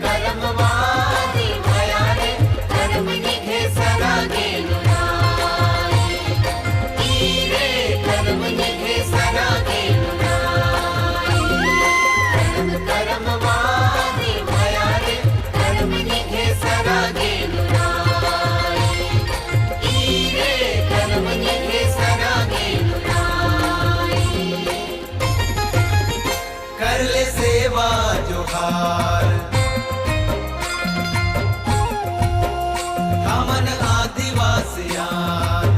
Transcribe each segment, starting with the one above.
कर्मवादी भया रे कर्म निघे सरा गेलो राई रे कर्म निघे सरा गेलो राई कर्मवादी भया रे कर्म निघे सरा गेलो राई रे कर्म निघे सरा गेलो राई कर ले सेवा जोहार हमन आदिवासियान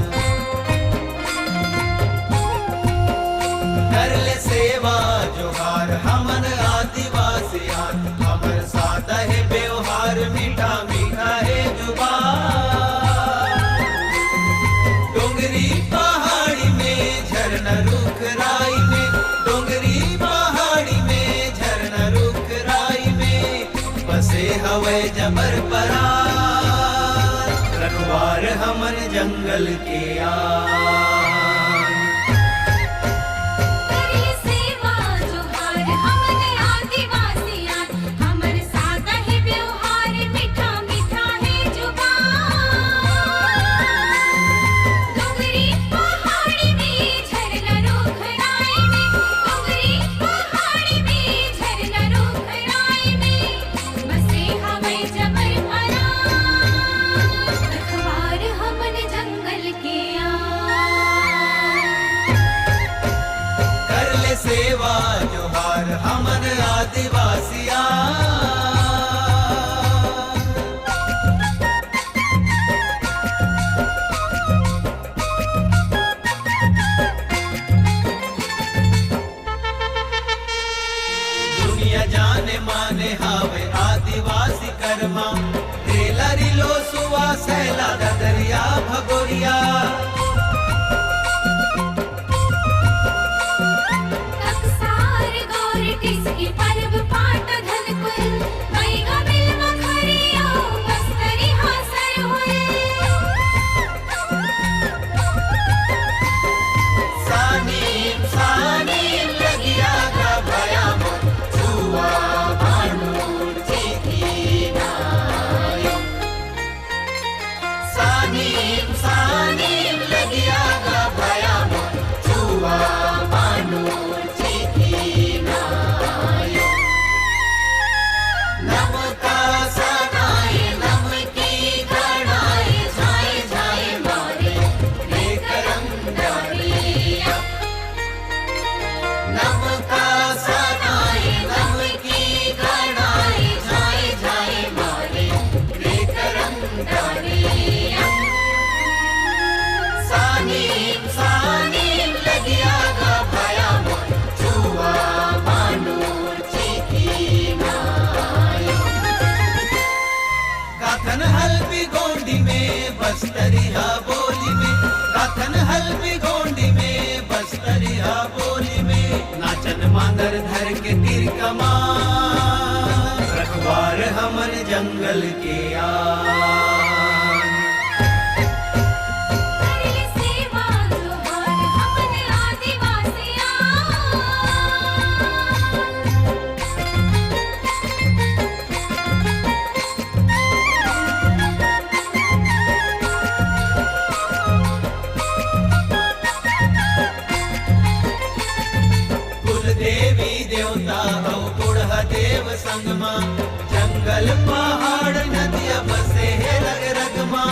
कर ले सेवा जोहार हमन आदिवासियान हमर सादा है व्यवहार मीठा मीठा है जुबान डोंगरी पहाड़ी में झरना रुख राई में डोंगरी पहाड़ी में झरना रुख राई में बसे हवे जबर परार रखवार हमन जंगल के आन करे सेवा जोहार हमन आदिवासियान हमर सादा है व्यवहार मीठा मीठा है जुबान डोंगरी पहाड़ी में झरना रुख राई में डोंगरी पहाड़ी में झरना रुख राई में बसे हवे जबर परार रखवार हमन जंगल के आन कर ले सेवा जोहार हमन आदिवासियान दुनिया जाने माने हावे आदिवासी कर्मा रेला रिलो सुवा सैला दरिया भगोरिया टकसार गौर टिसकी पर्व पाट धन कुल मैगा बिलवा खरियो बस्तरी हासर हुए सानीम सानीम लगिया का भयाम छुआ भानु चिकी नायो सानीम सानीम लगिया का भयाम छुआ भानु चिकी नायो नमका सनाए नमकी गणाए जाए जाए मारे बेकरम डारिया नमका सनाए नमकी गणाए जाए जाए मारे बेकरम डारिया सानीम सानीम लगिया गा भयाम छुआ भानु चिकी नायो कथन हल्बी गोंडी में बस्तरिया बोली में कथन हल्बी गोंडी में बस्तरिया बोली में नाचन मांदर धर के तीर कमान रखवार हमन जंगल के आन करे सेवा जोहार हमन आदिवासियान कुल देवी देवता हौ बुढ़ा देव संगमा जंगल पहाड़ नदिया बसे है रग रगमा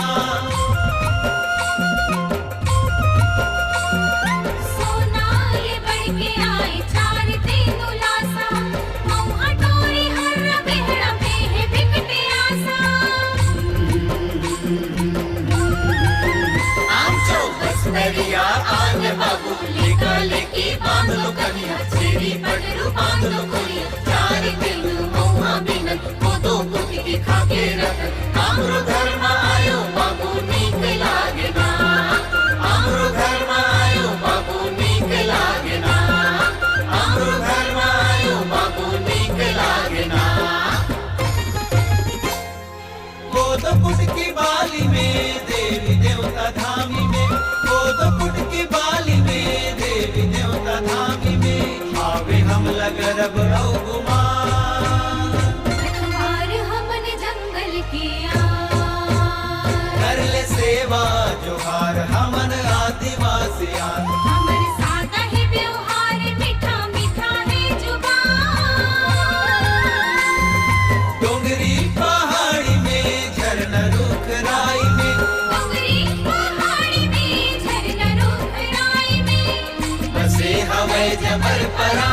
सोना ये बढ़ के आए चार तीन उलासा मौहा टोरी हर बेहड़ा में है बिकटे आसा आम चौबस दरिया आन बाबू निकल की बांध लो कनिया सेरी पटरू बांध लो कोरिया चार दिन मौहा बिनन कोदो कुटी की खाके रख आमरो धर्म आयो बाबू नीक लागे ना आमरो धर्म आयो बाबू नीक लागे ना आमरो धर्म आयो बाबू नीक लागे ना कोदपुट की बाली में देवी देवता धामी में कोदपुट की बाली में देवी देवता धामी में हावे हम लगरब गावे जबर परा